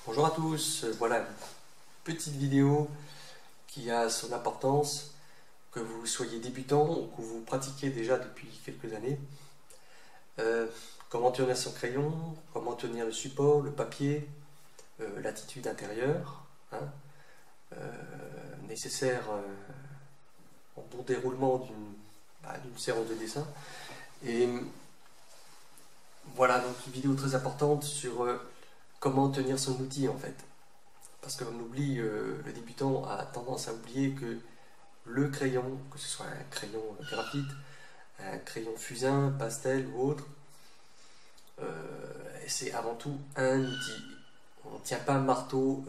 Bonjour à tous, voilà une petite vidéo qui a son importance, que vous soyez débutant ou que vous pratiquiez déjà depuis quelques années. Comment tenir son crayon, comment tenir le support, le papier, l'attitude intérieure, hein, nécessaire en bon déroulement d'une séance de dessin. Et voilà donc une vidéo très importante sur comment tenir son outil en fait. Parce qu'on oublie, le débutant a tendance à oublier que le crayon, que ce soit un crayon graphite, un crayon fusain, pastel ou autre, c'est avant tout un outil. On ne tient pas un marteau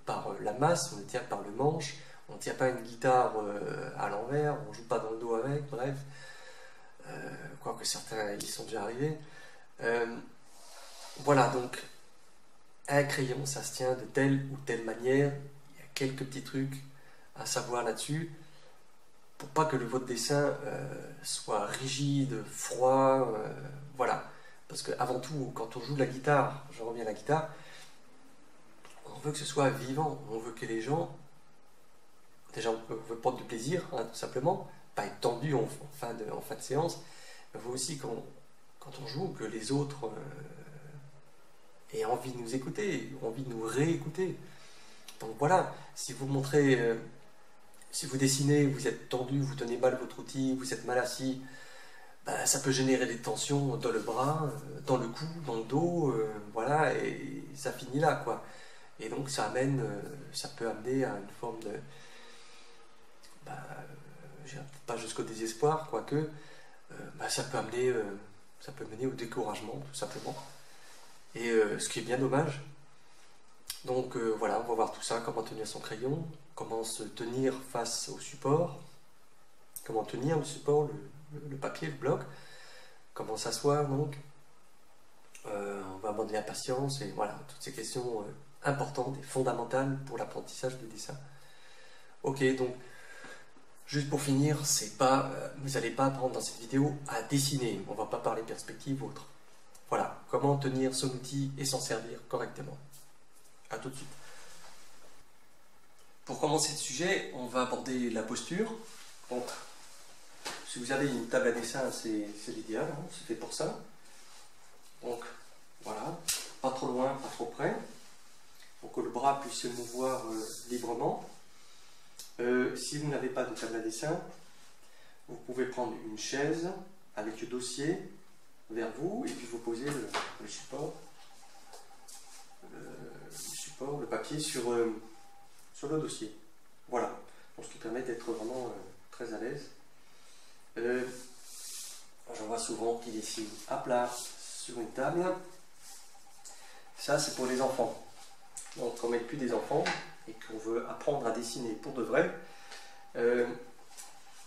par la masse, on le tient par le manche, on ne tient pas une guitare à l'envers, on ne joue pas dans le dos avec, bref, quoique certains y sont déjà arrivés. Voilà, donc un crayon, ça se tient de telle ou telle manière. Il y a quelques petits trucs à savoir là-dessus pour pas que votre dessin soit rigide, froid, voilà. Parce que avant tout, quand on joue de la guitare, je reviens à la guitare, on veut que ce soit vivant, on veut que les gens, déjà on veut prendre du plaisir, hein, tout simplement, pas être tendu en fin de séance, mais on veut aussi quand on joue que les autres aient envie de nous écouter, envie de nous réécouter. Donc voilà, si vous montrez, si vous dessinez, vous êtes tendu, vous tenez mal votre outil, vous êtes mal assis, ça peut générer des tensions dans le bras, dans le cou, dans le dos, voilà, et ça finit là, quoi. Et donc ça peut amener à une forme de, pas jusqu'au désespoir, quoique, ça peut mener au découragement, tout simplement. Et ce qui est bien dommage. Donc voilà, on va voir tout ça, comment tenir son crayon, comment se tenir face au support, comment tenir le support, le papier, le bloc, comment s'asseoir donc. On va aborder la patience et voilà, toutes ces questions importantes et fondamentales pour l'apprentissage du dessin. Ok, donc juste pour finir, vous n'allez pas apprendre dans cette vidéo à dessiner, on ne va pas parler perspective ou autre. Voilà, comment tenir son outil et s'en servir correctement. A tout de suite. Pour commencer le sujet, on va aborder la posture. Donc, si vous avez une table à dessin, c'est l'idéal, hein, c'est fait pour ça. Donc, voilà, pas trop loin, pas trop près, pour que le bras puisse se mouvoir librement. Si vous n'avez pas de table à dessin, vous pouvez prendre une chaise avec le dossier vers vous, et puis vous posez le support, le papier sur le dossier. Voilà, donc, ce qui permet d'être vraiment très à l'aise. J'en vois souvent qui dessinent à plat sur une table. Ça, c'est pour les enfants. Donc, on ne met plus des enfants et qu'on veut apprendre à dessiner pour de vrai,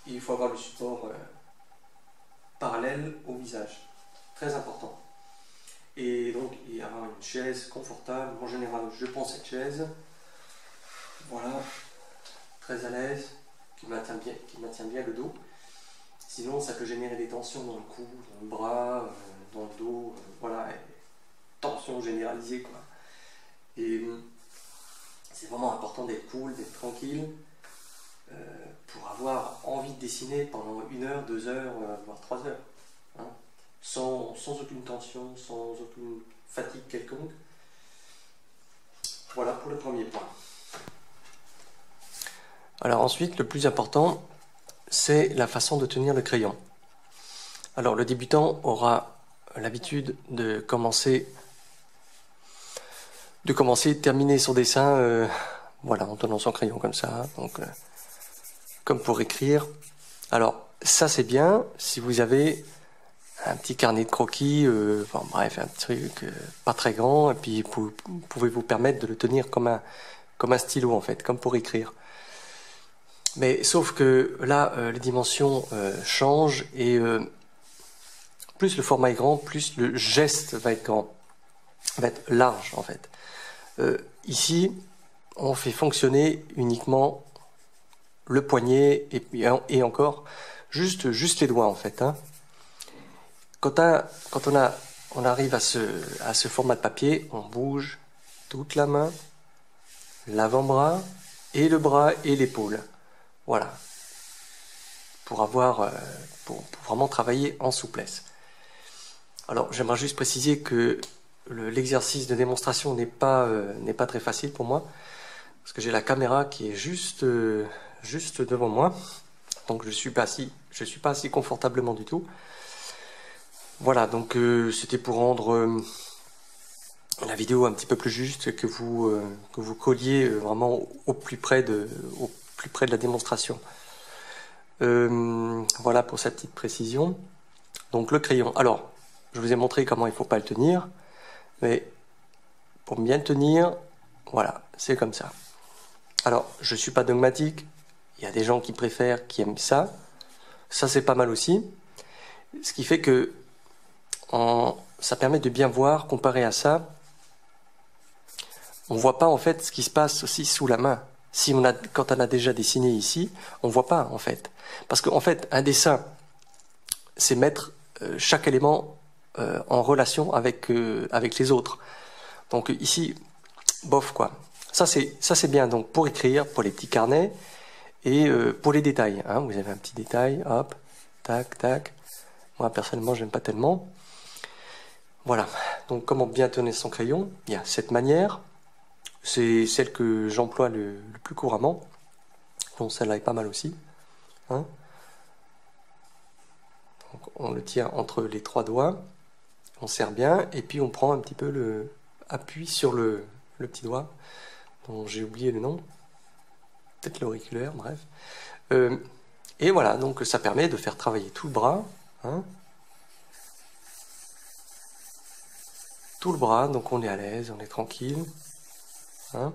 il faut avoir le support parallèle au visage. Très important. Et donc, il y a une chaise confortable. En général, je prends cette chaise. Voilà, très à l'aise, qui maintient bien le dos. Sinon, ça peut générer des tensions dans le cou, dans le bras, dans le dos, voilà, tension généralisée, quoi. Et c'est vraiment important d'être cool, d'être tranquille, pour avoir envie de dessiner pendant 1 heure, 2 heures, voire 3 heures. Hein, sans aucune tension, sans aucune fatigue quelconque. Voilà pour le premier point. Alors ensuite, le plus important, c'est la façon de tenir le crayon. Alors le débutant aura l'habitude de commencer, terminer son dessin, voilà, en tenant son crayon comme ça, donc comme pour écrire. Alors ça c'est bien si vous avez un petit carnet de croquis, bref, un truc pas très grand, et puis vous pouvez vous permettre de le tenir comme un stylo en fait, comme pour écrire. Mais sauf que là, les dimensions changent et plus le format est grand, plus le geste va être grand, va être large en fait. Ici, on fait fonctionner uniquement le poignet et encore juste les doigts en fait. Hein. Quand on arrive à ce format de papier, on bouge toute la main, l'avant-bras, et le bras et l'épaule. Voilà. Pour vraiment travailler en souplesse. Alors, j'aimerais juste préciser que l'exercice de démonstration n'est pas très facile pour moi, parce que j'ai la caméra qui est juste devant moi, donc je suis pas assis confortablement du tout. Voilà, donc c'était pour rendre la vidéo un petit peu plus juste, que vous colliez vraiment au plus près de la démonstration. Voilà pour cette petite précision. Donc le crayon. Alors, je vous ai montré comment il ne faut pas le tenir, mais pour bien le tenir, voilà, c'est comme ça. Alors, je ne suis pas dogmatique. Il y a des gens qui préfèrent, qui aiment ça. Ça, c'est pas mal aussi. Ce qui fait que ça permet de bien voir, comparé à ça, on voit pas en fait ce qui se passe aussi sous la main. Quand on a déjà dessiné ici, on voit pas en fait. Parce qu'en fait, un dessin, c'est mettre chaque élément en relation avec les autres. Donc ici, bof quoi. Ça c'est bien donc pour écrire, pour les petits carnets et pour les détails. Hein. Vous avez un petit détail, hop, tac, tac. Moi personnellement, j'aime pas tellement. Voilà. Donc comment bien tenir son crayon? Il y a cette manière. C'est celle que j'emploie le plus couramment. Donc celle-là est pas mal aussi. Hein. Donc on le tient entre les 3 doigts. On serre bien et puis on prend un petit peu le appui sur le petit doigt dont j'ai oublié le nom. Peut-être l'auriculaire, bref. Et voilà, donc ça permet de faire travailler tout le bras. Hein. Tout le bras, donc on est à l'aise, on est tranquille. Hein.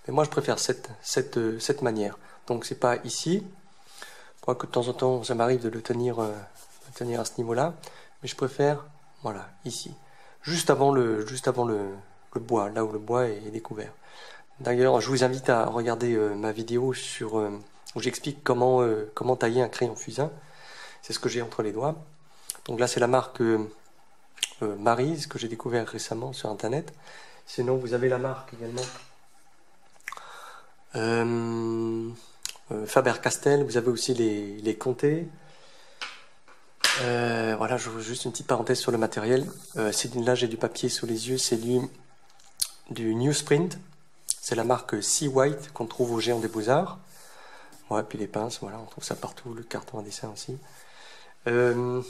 Mais moi je préfère cette manière. Donc c'est pas ici, quoique de temps en temps ça m'arrive de le tenir à ce niveau-là, mais je préfère voilà ici, juste avant le bois, là où le bois est découvert. D'ailleurs, je vous invite à regarder ma vidéo où j'explique comment tailler un crayon fusain. C'est ce que j'ai entre les doigts. Donc là c'est la marque Maryse que j'ai découvert récemment sur internet. Sinon vous avez la marque également Faber-Castell, vous avez aussi les Conté. Voilà, je veux juste une petite parenthèse sur le matériel. Là j'ai du papier sous les yeux, c'est du Newsprint. C'est la marque Sea White qu'on trouve au Géant des Beaux-Arts. Ouais, puis les pinces, voilà, on trouve ça partout, le carton à dessin aussi. Donc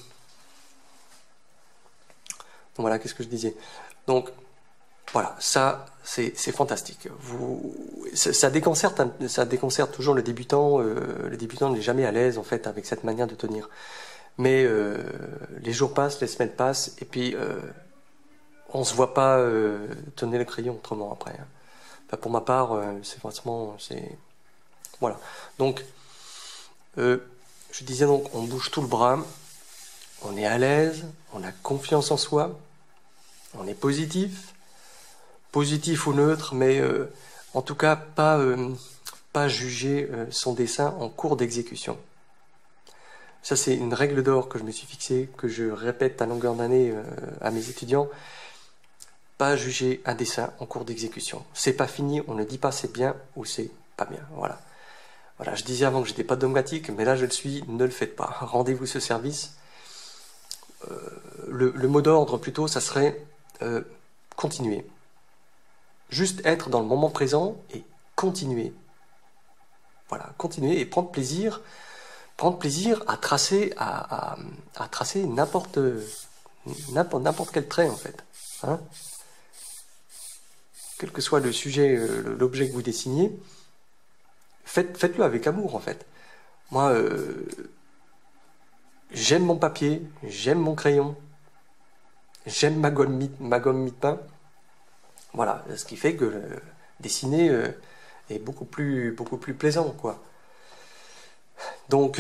voilà, qu'est-ce que je disais? Donc voilà, ça c'est fantastique. Ça déconcerte toujours le débutant. Le débutant n'est jamais à l'aise en fait avec cette manière de tenir. Mais les jours passent, les semaines passent, et puis on se voit pas tenir le crayon autrement après. Hein. Enfin, pour ma part, voilà. Donc, je disais donc, on bouge tout le bras, on est à l'aise, on a confiance en soi, on est positif ou neutre, mais en tout cas pas juger son dessin en cours d'exécution. Ça, c'est une règle d'or que je me suis fixée, que je répète à longueur d'année à mes étudiants. Pas juger un dessin en cours d'exécution. C'est pas fini, on ne dit pas c'est bien ou c'est pas bien. Voilà. Voilà, je disais avant que j'étais pas dogmatique, mais là je le suis, ne le faites pas. Rendez-vous ce service. Le mot d'ordre plutôt, ça serait continuer. Juste être dans le moment présent et continuer. Voilà, continuer et prendre plaisir à tracer n'importe quel trait en fait. Hein, quel que soit le sujet, l'objet que vous dessinez, faites-le avec amour en fait. Moi, j'aime mon papier, j'aime mon crayon, j'aime ma gomme mie-de-pain. Voilà, ce qui fait que dessiner est beaucoup plus plaisant, quoi. Donc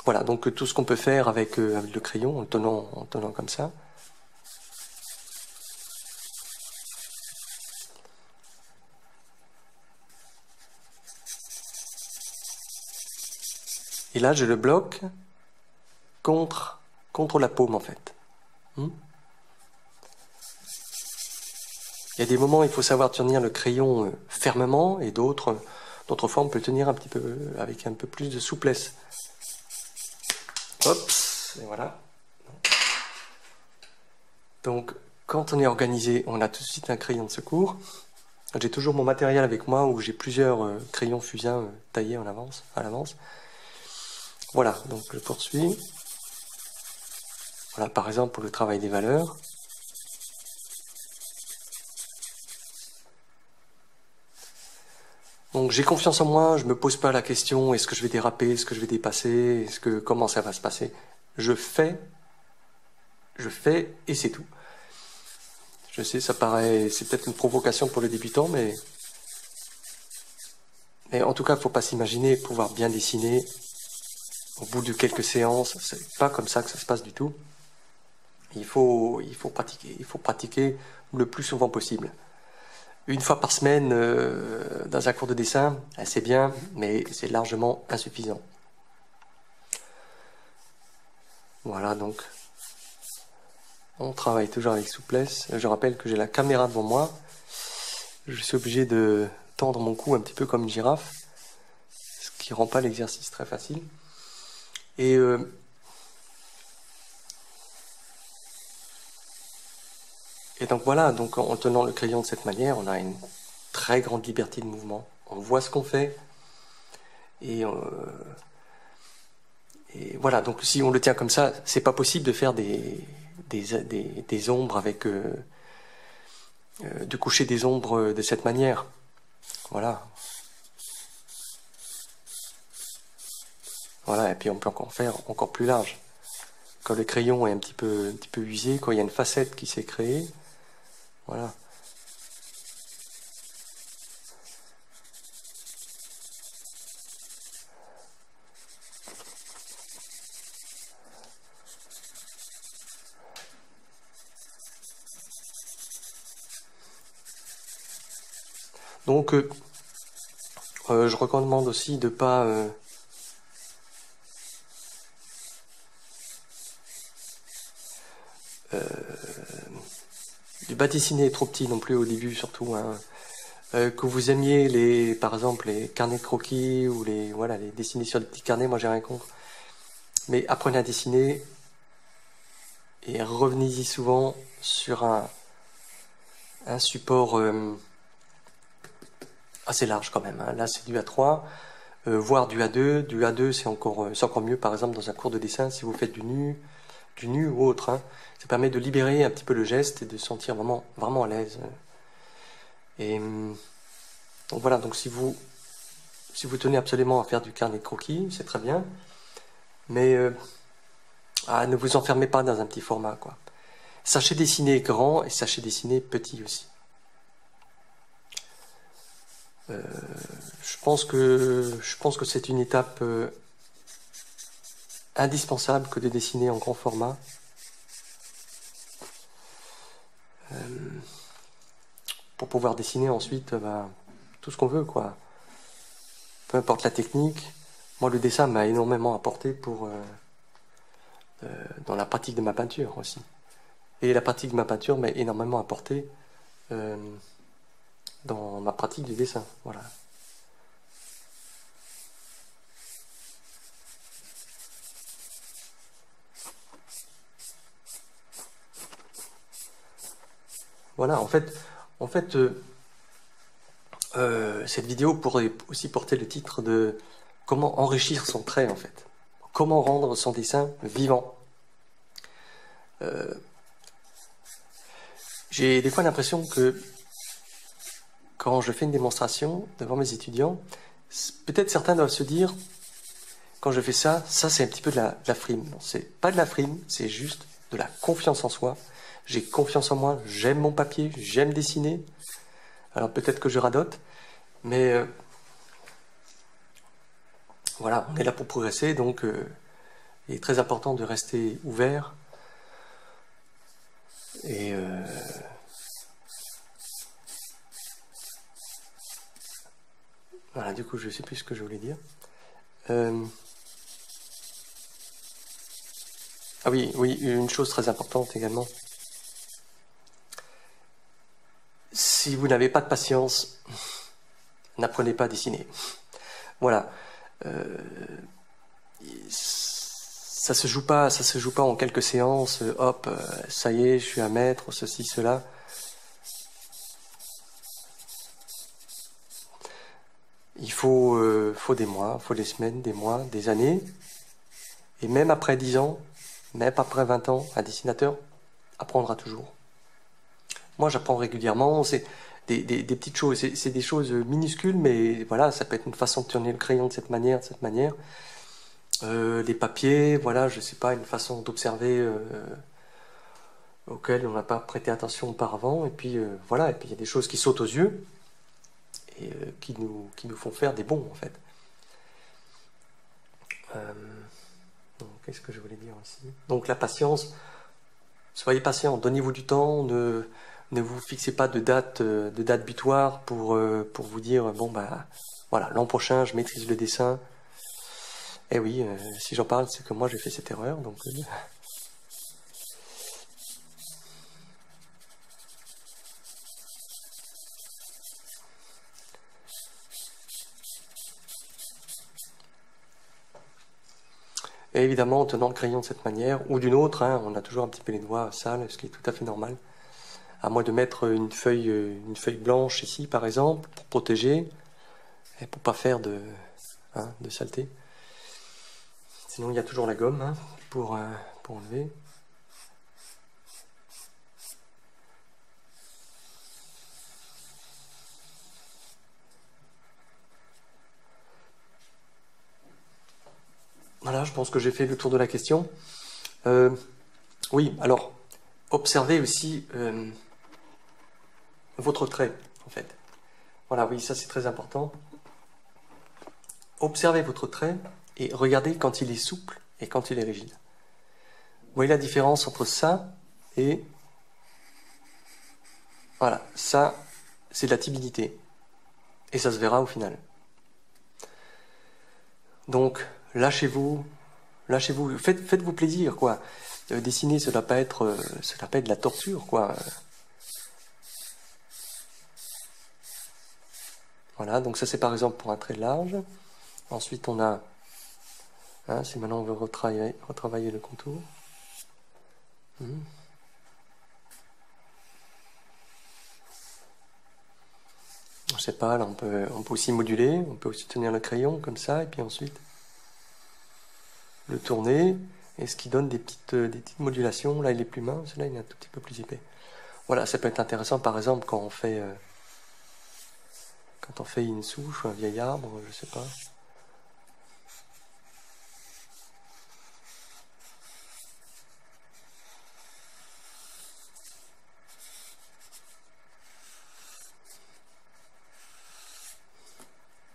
voilà, donc tout ce qu'on peut faire avec le crayon, en tenant comme ça. Et là, je le bloque contre la paume, en fait. Il y a des moments où il faut savoir tenir le crayon fermement, et d'autres fois on peut le tenir un petit peu avec un peu plus de souplesse. Hop, et voilà. Donc, quand on est organisé, on a tout de suite un crayon de secours. J'ai toujours mon matériel avec moi où j'ai plusieurs crayons fusains taillés à l'avance. Voilà, donc je poursuis. Voilà, par exemple pour le travail des valeurs. Donc j'ai confiance en moi, je me pose pas la question est-ce que je vais déraper, est-ce que je vais dépasser, comment ça va se passer. Je fais et c'est tout. Je sais, c'est peut-être une provocation pour le débutant, mais en tout cas, il ne faut pas s'imaginer pouvoir bien dessiner au bout de quelques séances. C'est pas comme ça que ça se passe du tout. Il faut pratiquer le plus souvent possible. Une fois par semaine dans un cours de dessin, c'est bien, mais c'est largement insuffisant. Voilà, donc on travaille toujours avec souplesse. Je rappelle que j'ai la caméra devant moi. Je suis obligé de tendre mon cou un petit peu comme une girafe, ce qui rend pas l'exercice très facile. Et donc voilà, donc en tenant le crayon de cette manière, on a une très grande liberté de mouvement. On voit ce qu'on fait. Et voilà, donc si on le tient comme ça, c'est pas possible de faire des ombres avec de coucher des ombres de cette manière. Voilà. Voilà, et puis on peut encore faire encore plus large. Quand le crayon est un petit peu usé, quand il y a une facette qui s'est créée, voilà. Donc, je recommande aussi de pas dessiner trop petit non plus au début, surtout. Hein. Que vous aimiez par exemple les carnets de croquis ou les dessiner sur des petits carnets, moi j'ai rien contre. Mais apprenez à dessiner et revenez-y souvent sur un support assez large quand même. Hein. Là c'est du A3, voire du A2. Du A2 c'est encore mieux, par exemple dans un cours de dessin si vous faites du nu ou autre. Hein. Ça permet de libérer un petit peu le geste et de se sentir vraiment à l'aise. Et donc voilà, donc si vous tenez absolument à faire du carnet de croquis, c'est très bien. Mais ne vous enfermez pas dans un petit format, quoi. Sachez dessiner grand et sachez dessiner petit aussi. Je pense que c'est une étape indispensable que de dessiner en grand format. Pour pouvoir dessiner ensuite tout ce qu'on veut, quoi. Peu importe la technique. Moi, le dessin m'a énormément apporté dans la pratique de ma peinture aussi. Et la pratique de ma peinture m'a énormément apporté dans ma pratique du dessin. Voilà. Voilà, en fait cette vidéo pourrait aussi porter le titre de « Comment enrichir son trait » en fait. Comment rendre son dessin vivant. J'ai des fois l'impression que quand je fais une démonstration devant mes étudiants, peut-être certains doivent se dire, quand je fais ça c'est un petit peu de la frime. Non, c'est pas de la frime, c'est juste de la confiance en soi. J'ai confiance en moi, j'aime mon papier, j'aime dessiner. Alors peut-être que je radote, mais voilà, on est là pour progresser, donc il est très important de rester ouvert. Et voilà, du coup, je sais plus ce que je voulais dire. Ah oui, une chose très importante également. si vous n'avez pas de patience, n'apprenez pas à dessiner. Voilà. Ça se joue pas en quelques séances. Hop, ça y est, je suis un maître, ceci, cela. Il faut des mois, il faut des semaines, des mois, des années. Et même après 10 ans, même après 20 ans, un dessinateur apprendra toujours. Moi, j'apprends régulièrement. C'est des petites choses. C'est des choses minuscules, mais voilà, ça peut être une façon de tourner le crayon de cette manière, de cette manière. Des papiers, voilà, je sais pas, une façon d'observer auquel on n'a pas prêté attention auparavant. Et puis voilà, et puis il y a des choses qui sautent aux yeux et qui nous font faire des bons en fait. Qu'est-ce que je voulais dire aussi? Donc la patience, soyez patient, donnez-vous du temps, ne vous fixez pas de date butoir pour vous dire bon bah voilà, l'an prochain je maîtrise le dessin. Eh oui, si j'en parle, c'est que moi j'ai fait cette erreur, donc et évidemment, en tenant le crayon de cette manière, ou d'une autre, hein, on a toujours un petit peu les doigts sales, ce qui est tout à fait normal. À moins de mettre une feuille blanche ici, par exemple, pour protéger, et pour pas faire de saleté. Sinon, il y a toujours la gomme hein, pour enlever. Voilà, je pense que j'ai fait le tour de la question. Oui, alors, observez aussi votre trait, en fait. Voilà, oui, ça c'est très important. Observez votre trait et regardez quand il est souple et quand il est rigide. Vous voyez la différence entre ça et... Voilà, ça, c'est de la timidité. Et ça se verra au final. Donc, lâchez-vous, faites-vous plaisir, quoi. Dessiner, ça ne doit pas être de la torture, quoi. Voilà, donc ça c'est par exemple pour un trait large. Ensuite on a, si maintenant on veut retravailler le contour. Je sais pas, là on peut aussi moduler, on peut aussi tenir le crayon comme ça, et puis ensuite le tourner, et ce qui donne des petites modulations. Là il est plus mince, là il est un tout petit peu plus épais. Voilà, ça peut être intéressant par exemple quand on fait une souche ou un vieil arbre, je sais pas.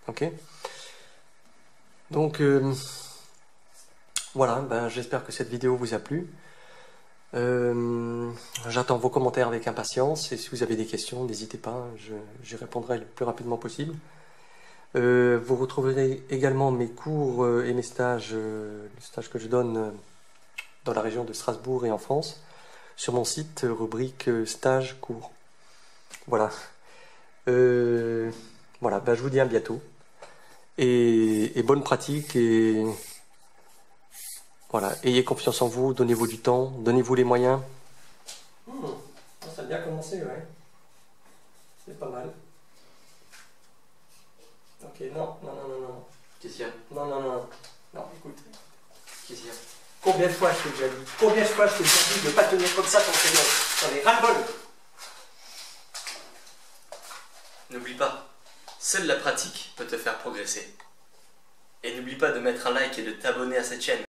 Ok. Donc voilà, ben, j'espère que cette vidéo vous a plu. J'attends vos commentaires avec impatience et si vous avez des questions, n'hésitez pas, j'y répondrai le plus rapidement possible. Vous retrouverez également mes cours et mes stages, les stages que je donne dans la région de Strasbourg et en France, sur mon site, rubrique stage cours. Voilà. Voilà, ben, je vous dis à bientôt. Et bonne pratique et voilà, ayez confiance en vous, donnez-vous du temps, donnez-vous les moyens. Ça a bien commencé, ouais. C'est pas mal. Ok, non. Qu'est-ce qu'il y a? Non, écoute. Qu'est-ce qu'il y a? Combien de fois je t'ai déjà dit? Combien de fois je t'ai déjà dit de ne pas tenir comme ça ton crayon? J'en ai ras-le-bol. N'oublie pas, seule la pratique peut te faire progresser. Et n'oublie pas de mettre un like et de t'abonner à cette chaîne.